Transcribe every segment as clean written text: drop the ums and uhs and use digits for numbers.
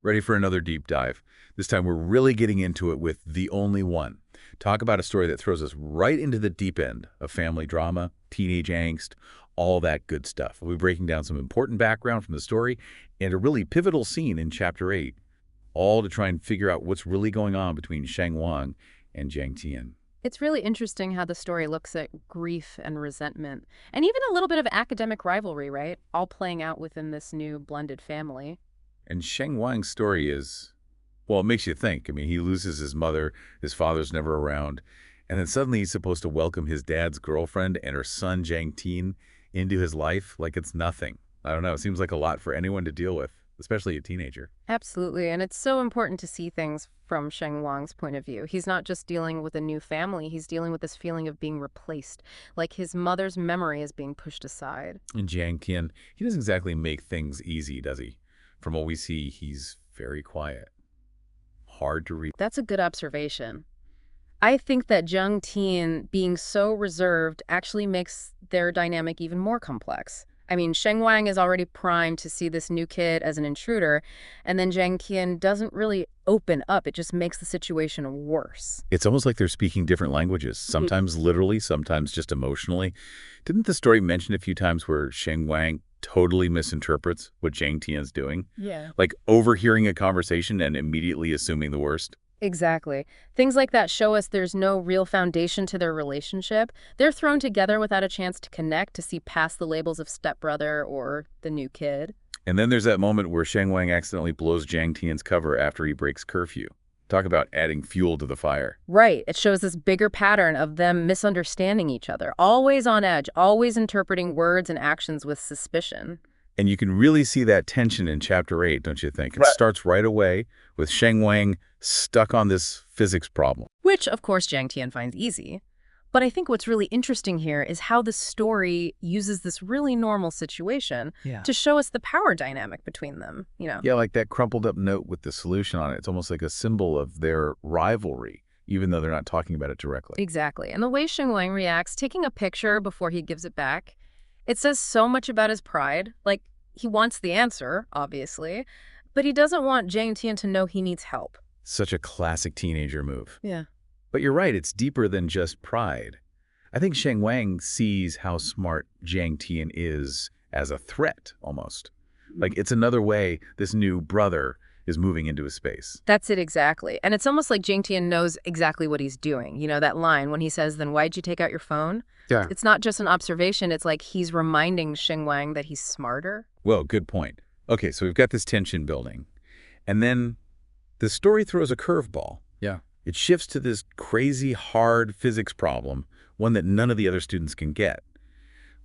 Ready for another deep dive? This time we're really getting into it with The Only One. Talk about a story that throws us right into the deep end of family drama, teenage angst, all that good stuff. We'll be breaking down some important background from the story and a really pivotal scene in Chapter 8, all to try and figure out what's really going on between Sheng Wang and Jiang Tian. It's really interesting how the story looks at grief and resentment, and even a little bit of academic rivalry, right? All playing out within this new blended family. And Sheng Wang's story is, well, it makes you think. I mean, he loses his mother, his father's never around, and then suddenly he's supposed to welcome his dad's girlfriend and her son, Jiang Tian, into his life like it's nothing. I don't know. It seems like a lot for anyone to deal with, especially a teenager. Absolutely, and it's so important to see things from Sheng Wang's point of view. He's not just dealing with a new family, he's dealing with this feeling of being replaced, like his mother's memory is being pushed aside. And Jiang Tian, he doesn't exactly make things easy, does he? From what we see, he's very quiet. Hard to read. That's a good observation. I think that Jiang Tian being so reserved actually makes their dynamic even more complex. I mean, Sheng Wang is already primed to see this new kid as an intruder, and then Jiang Tian doesn't really open up. It just makes the situation worse. It's almost like they're speaking different languages, sometimes literally, sometimes just emotionally. Didn't the story mention a few times where Sheng Wang totally misinterprets what Jiang Tian's doing? Yeah. Like overhearing a conversation and immediately assuming the worst? Exactly. Things like that show us there's no real foundation to their relationship. They're thrown together without a chance to connect, to see past the labels of stepbrother or the new kid. And then there's that moment where Sheng Wang accidentally blows Jiang Tian's cover after he breaks curfew. Talk about adding fuel to the fire. Right. It shows this bigger pattern of them misunderstanding each other, always on edge, always interpreting words and actions with suspicion. And you can really see that tension in Chapter 8, don't you think? It starts right away with Sheng Wang stuck on this physics problem. Which, of course, Jiang Tian finds easy. But I think what's really interesting here is how the story uses this really normal situation to show us the power dynamic between them, Yeah, like that crumpled up note with the solution on it. It's almost like a symbol of their rivalry, even though they're not talking about it directly. Exactly. And the way Sheng Wang reacts, taking a picture before he gives it back, it says so much about his pride. Like, he wants the answer, obviously, but he doesn't want Jiang Tian to know he needs help. Such a classic teenager move. Yeah. But you're right, it's deeper than just pride. I think Sheng Wang sees how smart Jiang Tian is as a threat, almost. Like, it's another way this new brother is moving into his space. That's it exactly. And it's almost like Jiang Tian knows exactly what he's doing. You know, that line when he says, then why'd you take out your phone? Yeah. It's not just an observation. It's like he's reminding Sheng Wang that he's smarter. Well, good point. Okay, so we've got this tension building. And then the story throws a curveball. Yeah. It shifts to this crazy, hard physics problem, one that none of the other students can get.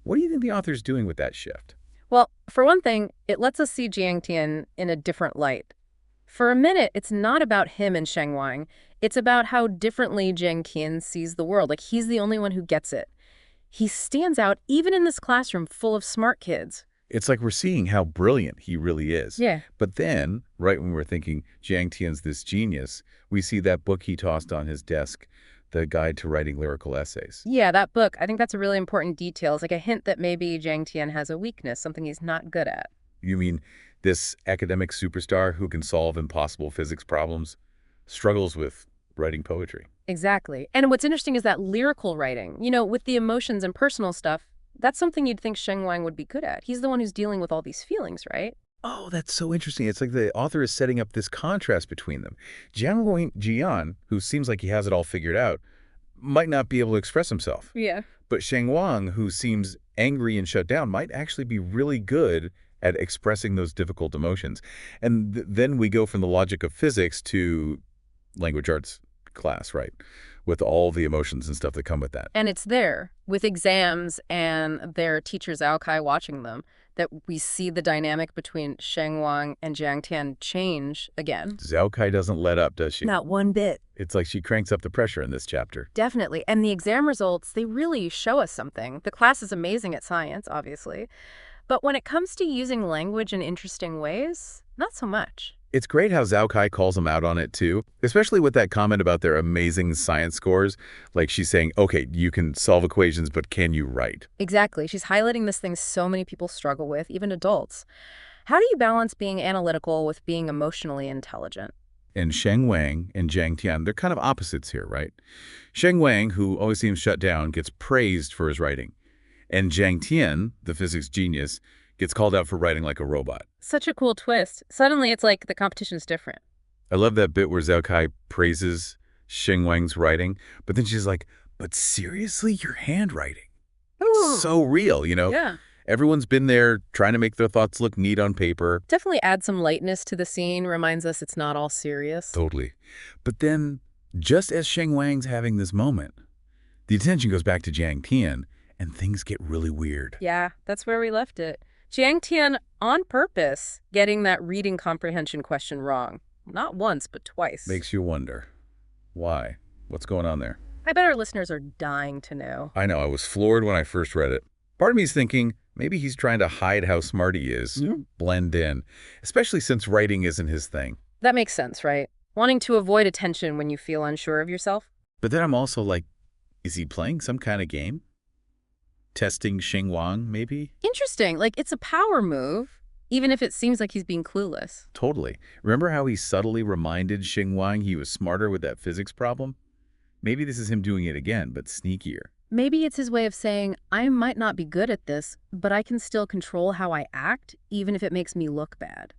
What do you think the author's doing with that shift? Well, for one thing, it lets us see Jiang Tian in a different light. For a minute, it's not about him and Sheng Wang. It's about how differently Jiang Tian sees the world. Like, he's the only one who gets it. He stands out even in this classroom full of smart kids. It's like we're seeing how brilliant he really is. Yeah. But then, right when we're thinking Jiang Tian's this genius, we see that book he tossed on his desk, The Guide to Writing Lyrical Essays. Yeah, that book. I think that's a really important detail. It's like a hint that maybe Jiang Tian has a weakness, something he's not good at. You mean this academic superstar who can solve impossible physics problems struggles with writing poetry? Exactly. And what's interesting is that lyrical writing, with the emotions and personal stuff, that's something you'd think Sheng Wang would be good at. He's the one who's dealing with all these feelings, right? Oh, that's so interesting. It's like the author is setting up this contrast between them. Jian, who seems like he has it all figured out, might not be able to express himself. Yeah. But Sheng Wang, who seems angry and shut down, might actually be really good at expressing those difficult emotions. And then we go from the logic of physics to language arts class, right? With all the emotions and stuff that come with that. And it's there, with exams and their teacher Zhao Kai watching them, that we see the dynamic between Sheng Wang and Jiang Tian change again. Zhao Kai doesn't let up, does she? Not one bit. It's like she cranks up the pressure in this chapter. Definitely. And the exam results, they really show us something. The class is amazing at science, obviously. But when it comes to using language in interesting ways, not so much. It's great how Zhao Kai calls them out on it, too, especially with that comment about their amazing science scores. Like she's saying, okay, you can solve equations, but can you write? Exactly. She's highlighting this thing so many people struggle with, even adults. How do you balance being analytical with being emotionally intelligent? And Sheng Wang and Jiang Tian, they're kind of opposites here, right? Sheng Wang, who always seems shut down, gets praised for his writing. And Jiang Tian, the physics genius, gets called out for writing like a robot. Such a cool twist. Suddenly it's like the competition's different. I love that bit where Zhao Kai praises Sheng Wang's writing, but then she's like, but seriously, your handwriting? Ooh. So real, you know? Yeah. Everyone's been there trying to make their thoughts look neat on paper. Definitely add some lightness to the scene, reminds us it's not all serious. Totally. But then, just as Sheng Wang's having this moment, the attention goes back to Jiang Tian, and things get really weird. Yeah, that's where we left it. Jiang Tian, on purpose, getting that reading comprehension question wrong. Not once, but twice. Makes you wonder. Why? What's going on there? I bet our listeners are dying to know. I know, I was floored when I first read it. Part of me is thinking, maybe he's trying to hide how smart he is, blend in, especially since writing isn't his thing. That makes sense, right? Wanting to avoid attention when you feel unsure of yourself? But then I'm also like, is he playing some kind of game? Testing Sheng Wang, maybe? Interesting. Like, it's a power move, even if it seems like he's being clueless. Totally. Remember how he subtly reminded Sheng Wang he was smarter with that physics problem? Maybe this is him doing it again, but sneakier. Maybe it's his way of saying, I might not be good at this, but I can still control how I act, even if it makes me look bad.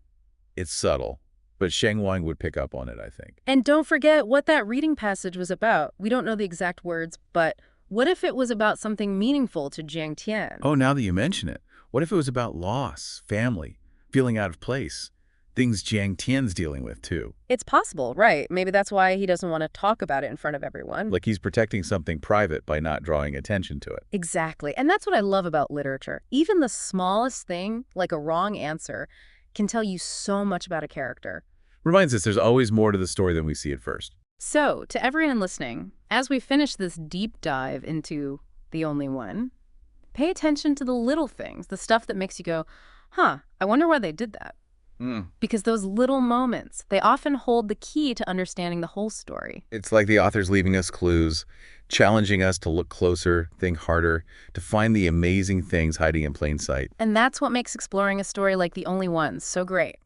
It's subtle, but Sheng Wang would pick up on it, I think. And don't forget what that reading passage was about. We don't know the exact words, but what if it was about something meaningful to Jiang Tian? Oh, now that you mention it, what if it was about loss, family, feeling out of place? Things Jiang Tian's dealing with, too. It's possible, right? Maybe that's why he doesn't want to talk about it in front of everyone. Like he's protecting something private by not drawing attention to it. Exactly. And that's what I love about literature. Even the smallest thing, like a wrong answer, can tell you so much about a character. Reminds us there's always more to the story than we see at first. So, to everyone listening, as we finish this deep dive into The Only One, pay attention to the little things, the stuff that makes you go, huh, I wonder why they did that. Because those little moments, they often hold the key to understanding the whole story. It's like the author's leaving us clues, challenging us to look closer, think harder, to find the amazing things hiding in plain sight. And that's what makes exploring a story like The Only One so great.